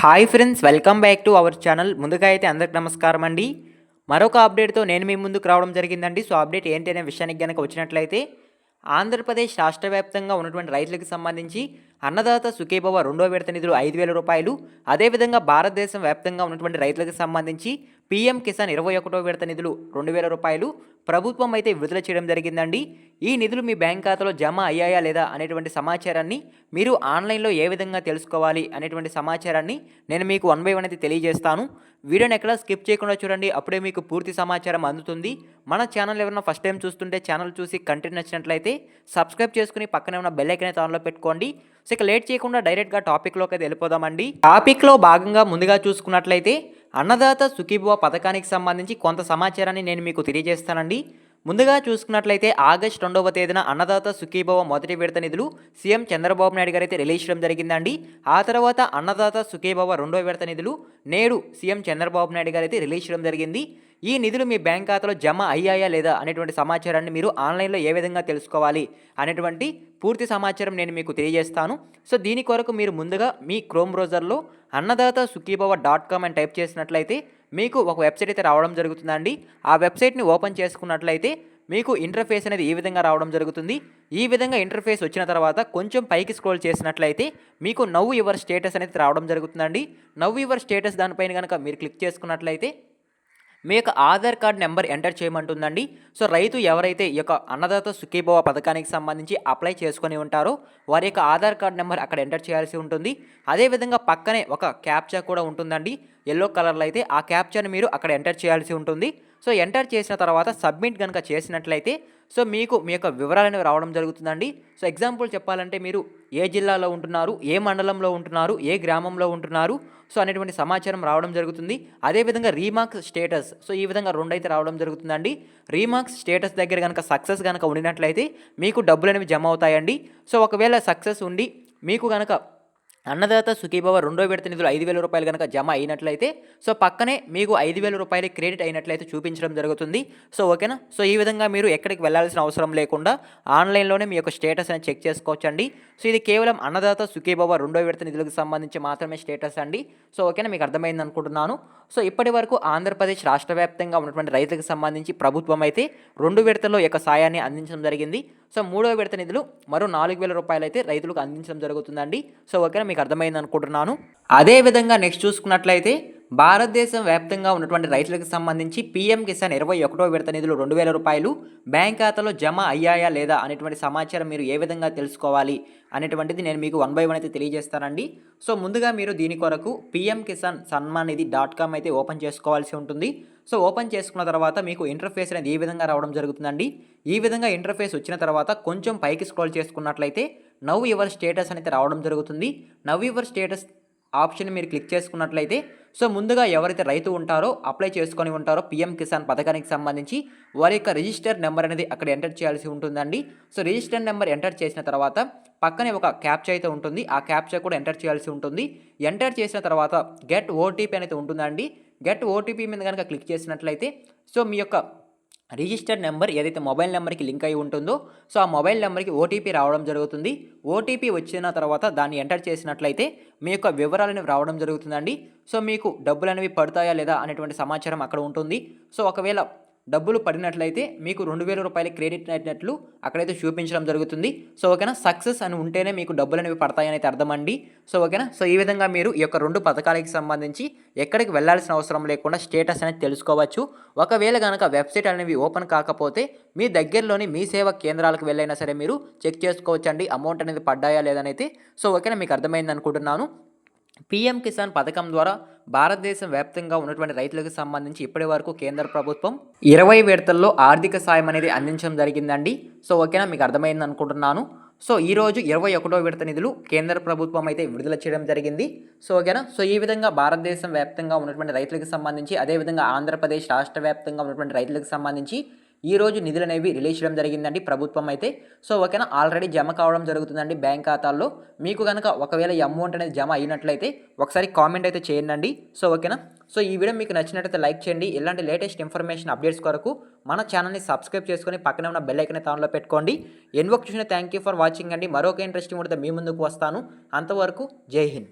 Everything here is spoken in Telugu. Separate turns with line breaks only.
Hi friends, welcome back to our channel. ముందుగా అయితే అందరికి నమస్కారం అండి. మరొక అప్డేట్తో నేను మీ ముందుకు రావడం జరిగిందండి. సో అప్డేట్ ఏంటి అనే విషయానికి కనుక వచ్చినట్లయితే, ఆంధ్రప్రదేశ్ రాష్ట్ర వ్యాప్తంగా ఉన్నటువంటి రైతులకు సంబంధించి అన్నదాత సుఖీభవ రెండో విడత నిధులు 5,000 రూపాయలు, అదేవిధంగా భారతదేశం వ్యాప్తంగా ఉన్నటువంటి రైతులకు సంబంధించి పీఎం కిసాన్ 21వ విడత నిధులు 2,000 రూపాయలు ప్రభుత్వం అయితే విడుదల చేయడం జరిగిందండి. ఈ నిధులు మీ బ్యాంక్ ఖాతాలో జమ అయ్యాయా లేదా అనేటువంటి సమాచారాన్ని మీరు ఆన్లైన్లో ఏ విధంగా తెలుసుకోవాలి అనేటువంటి సమాచారాన్ని నేను మీకు వన్ బై వన్ అయితే తెలియజేస్తాను. వీడియోని ఎక్కడ స్కిప్ చేయకుండా చూడండి, అప్పుడే మీకు పూర్తి సమాచారం అందుతుంది. మన ఛానల్ ఎవరైనా ఫస్ట్ టైం చూస్తుంటే ఛానల్ చూసి కంటెంట్ నచ్చినట్లయితే సబ్స్క్రైబ్ చేసుకుని పక్కనే ఉన్న బెల్ ఐకాన్ అయితే ఆన్లో పెట్టుకోండి. సో ఇక లేట్ చేయకుండా డైరెక్ట్గా టాపిక్లోకి అయితే వెళ్ళిపోదామండి. టాపిక్లో భాగంగా ముందుగా చూసుకున్నట్లయితే అన్నదాత సుఖీభవ పథకానికి సంబంధించి కొంత సమాచారాన్ని నేను మీకు తెలియజేస్తానండి. ముందుగా చూసుకున్నట్లయితే ఆగస్టు 2వ తేదీన అన్నదాత సుఖీభవ మొదటి విడత నిధులు సీఎం చంద్రబాబు నాయుడు గారు అయితే రిలీజ్ చేయడం జరిగిందండి. ఆ తర్వాత అన్నదాత సుఖీభవ రెండో విడత నిధులు నేడు సీఎం చంద్రబాబు నాయుడు గారు అయితే రిలీజ్ చేయడం జరిగింది. ఈ నిధులు మీ బ్యాంక్ ఖాతాలో జమ అయ్యాయా లేదా అనేటువంటి సమాచారాన్ని మీరు ఆన్లైన్లో ఏ విధంగా తెలుసుకోవాలి అనేటువంటి పూర్తి సమాచారం నేను మీకు తెలియజేస్తాను. సో దీని కొరకు మీరు ముందుగా మీ క్రోమ్ బ్రౌజర్లో అన్నదాత సుఖీభవ.com అని టైప్ చేసినట్లయితే మీకు ఒక వెబ్సైట్ అయితే రావడం జరుగుతుందండి. ఆ వెబ్సైట్ని ఓపెన్ చేసుకున్నట్లయితే మీకు ఇంటర్ఫేస్ అనేది ఈ విధంగా రావడం జరుగుతుంది. ఈ విధంగా ఇంటర్ఫేస్ వచ్చిన తర్వాత కొంచెం పైకి స్క్రోల్ చేసినట్లయితే మీకు నవ్ యువర్ స్టేటస్ అనేది రావడం జరుగుతుందండి. నవ్ యువర్ స్టేటస్ దానిపైన కనుక మీరు క్లిక్ చేసుకున్నట్లయితే మీ యొక్క ఆధార్ కార్డ్ నెంబర్ ఎంటర్ చేయమంటుందండి. సో రైతు ఎవరైతే ఈ యొక్క అన్నదాత సుఖీభవ పథకానికి సంబంధించి అప్లై చేసుకొని ఉంటారో వారి యొక్క ఆధార్ కార్డ్ నెంబర్ అక్కడ ఎంటర్ చేయాల్సి ఉంటుంది. అదేవిధంగా పక్కనే ఒక క్యాప్చా కూడా ఉంటుందండి, ఎల్లో కలర్లో అయితే ఆ క్యాప్చాని మీరు అక్కడ ఎంటర్ చేయాల్సి ఉంటుంది. సో ఎంటర్ చేసిన తర్వాత సబ్మిట్ కనుక చేసినట్లయితే సో మీకు మీ యొక్క వివరాలు అనేవి రావడం జరుగుతుందండి. సో ఎగ్జాంపుల్ చెప్పాలంటే మీరు ఏ జిల్లాలో ఉంటున్నారు, ఏ మండలంలో ఉంటున్నారు, ఏ గ్రామంలో ఉంటున్నారు సో అనేటువంటి సమాచారం రావడం జరుగుతుంది. అదేవిధంగా రీమార్క్స్ స్టేటస్, సో ఈ విధంగా రెండు అయితే రావడం జరుగుతుందండి. రీమార్క్స్ స్టేటస్ దగ్గర కనుక సక్సెస్ కనుక ఉండినట్లయితే మీకు డబ్బులు అనేవి జమ అవుతాయండి. సో ఒకవేళ సక్సెస్ ఉండి మీకు కనుక అన్నదాత సుఖీభవ రెండో విడత నిధులు 5,000 రూపాయలు కనుక జమ అయినట్లయితే సో పక్కనే మీకు 5,000 రూపాయలు క్రెడిట్ అయినట్లయితే చూపించడం జరుగుతుంది. సో ఓకేనా. సో ఈ విధంగా మీరు ఎక్కడికి వెళ్ళాల్సిన అవసరం లేకుండా ఆన్లైన్లోనే మీ యొక్క స్టేటస్ అని చెక్ చేసుకోవచ్చండి. సో ఇది కేవలం అన్నదాత సుఖీభవ రెండో విడత నిధులకు సంబంధించి మాత్రమే స్టేటస్ అండి. సో ఓకేనా, మీకు అర్థమైంది అనుకుంటున్నాను. సో ఇప్పటి వరకు ఆంధ్రప్రదేశ్ రాష్ట్ర వ్యాప్తంగా ఉన్నటువంటి రైతులకు సంబంధించి ప్రభుత్వం అయితే 2 విడతల్లో యొక్క సాయాన్ని అందించడం జరిగింది. సో 3వ విడత నిధులు మరో 4,000 రూపాయలు అయితే రైతులకు అందించడం జరుగుతుందండి. సో ఓకేనా, మీకు అర్థమైంది అనుకుంటున్నాను. అదేవిధంగా నెక్స్ట్ చూసుకున్నట్లయితే భారతదేశం వ్యాప్తంగా ఉన్నటువంటి రైతులకు సంబంధించి పీఎం కిసాన్ 21వ విడత నిధులు 2,000 రూపాయలు బ్యాంక్ ఖాతాలో జమ అయ్యాయా లేదా అనేటువంటి సమాచారం మీరు ఏ విధంగా తెలుసుకోవాలి అనేటువంటిది నేను మీకు వన్ బై వన్ అయితే తెలియజేస్తానండి. సో ముందుగా మీరు దీని కొరకు పీఎం కిసాన్ సన్మాన్ నిధి.com అయితే ఓపెన్ చేసుకోవాల్సి ఉంటుంది. సో ఓపెన్ చేసుకున్న తర్వాత మీకు ఇంటర్ఫేస్ అనేది ఈ విధంగా రావడం జరుగుతుందండి. ఈ విధంగా ఇంటర్ఫేస్ వచ్చిన తర్వాత కొంచెం పైకి స్క్రోల్ చేసుకున్నట్లయితే నవ్ యువర్ స్టేటస్ అనేది రావడం జరుగుతుంది. నవ్ యువర్ స్టేటస్ ఆప్షన్ మీరు క్లిక్ చేసుకున్నట్లయితే సో ముందుగా ఎవరైతే రైతు ఉంటారో అప్లై చేసుకొని ఉంటారో పీఎం కిసాన్ పథకానికి సంబంధించి వారి యొక్క రిజిస్టర్ నెంబర్ అనేది అక్కడ ఎంటర్ చేయాల్సి ఉంటుందండి. సో రిజిస్టర్ నెంబర్ ఎంటర్ చేసిన తర్వాత పక్కనే ఒక క్యాప్చా అయితే ఉంటుంది, ఆ క్యాప్చా కూడా ఎంటర్ చేయాల్సి ఉంటుంది. ఎంటర్ చేసిన తర్వాత గెట్ ఓటీపీ అనేది ఉంటుందండి. గెట్ ఓటీపీ మీద కనుక క్లిక్ చేసినట్లయితే సో మీ యొక్క రిజిస్టర్ నెంబర్ ఏదైతే మొబైల్ నెంబర్కి లింక్ అయి ఉంటుందో సో ఆ మొబైల్ నెంబర్కి ఓటీపీ రావడం జరుగుతుంది. ఓటీపీ వచ్చిన తర్వాత దాన్ని ఎంటర్ చేసినట్లయితే మీ యొక్క వివరాలను రావడం జరుగుతుందండి. సో మీకు డబ్బులు అనేవి పడతాయా లేదా అనేటువంటి సమాచారం అక్కడ ఉంటుంది. సో ఒకవేళ డబ్బులు పడినట్లయితే మీకు 2,000 రూపాయలు క్రెడిట్ అయినట్లు అక్కడైతే చూపించడం జరుగుతుంది. సో ఓకేనా, సక్సెస్ అని ఉంటేనే మీకు డబ్బులు అనేవి పడతాయని అయితే అర్థమండి. సో ఓకేనా. సో ఈ విధంగా మీరు ఈ యొక్క 2 పథకాలకి సంబంధించి ఎక్కడికి వెళ్ళాల్సిన అవసరం లేకుండా స్టేటస్ అనేది తెలుసుకోవచ్చు. ఒకవేళ కనుక వెబ్సైట్ అనేవి ఓపెన్ కాకపోతే మీ దగ్గరలోని మీ సేవా కేంద్రాలకు వెళ్ళైనా సరే మీరు చెక్ చేసుకోవచ్చండి అమౌంట్ అనేది పడ్డాయా లేదనైతే. సో ఓకేనా, మీకు అర్థమైంది అనుకుంటున్నాను. పీఎం కిసాన్ పథకం ద్వారా భారతదేశం వ్యాప్తంగా ఉన్నటువంటి రైతులకు సంబంధించి ఇప్పటి వరకు కేంద్ర ప్రభుత్వం 20 విడతల్లో ఆర్థిక సాయం అనేది అందించడం జరిగిందండి. సో ఓకేనా, మీకు అర్థమైంది అనుకుంటున్నాను. సో ఈరోజు 21వ విడత నిధులు కేంద్ర ప్రభుత్వం అయితే విడుదల చేయడం జరిగింది. సో ఓకేనా. సో ఈ విధంగా భారతదేశం వ్యాప్తంగా ఉన్నటువంటి రైతులకు సంబంధించి అదేవిధంగా ఆంధ్రప్రదేశ్ రాష్ట్ర వ్యాప్తంగా ఉన్నటువంటి రైతులకు సంబంధించి ఈరోజు నిధులు అనేవి రిలీజ్ చేయడం జరిగిందండి ప్రభుత్వం అయితే. సో ఓకేనా, ఆల్రెడీ జమ కావడం జరుగుతుందండి బ్యాంక్ ఖాతాల్లో. మీకు కనుక ఒకవేళ ఈ అమౌంట్ అనేది జమ అయినట్లయితే ఒకసారి కామెంట్ అయితే చేయండి. సో ఓకేనా. సో ఈ వీడియో మీకు నచ్చినట్లయితే లైక్ చేయండి. ఇలాంటి లేటెస్ట్ ఇన్ఫర్మేషన్ అప్డేట్స్ కొరకు మన ఛానల్ని సబ్స్క్రైబ్ చేసుకొని పక్కనే ఉన్న బెల్ ఐకాన్ ఆన్లో పెట్టుకోండి. ఎన్వోక్ చూసిన థ్యాంక్ యూ ఫర్ వాచింగ్ అండి. మరొక ఇంట్రెస్టింగ్ వీడియోతో మీ ముందుకు వస్తాను. అంతవరకు జై హింద్.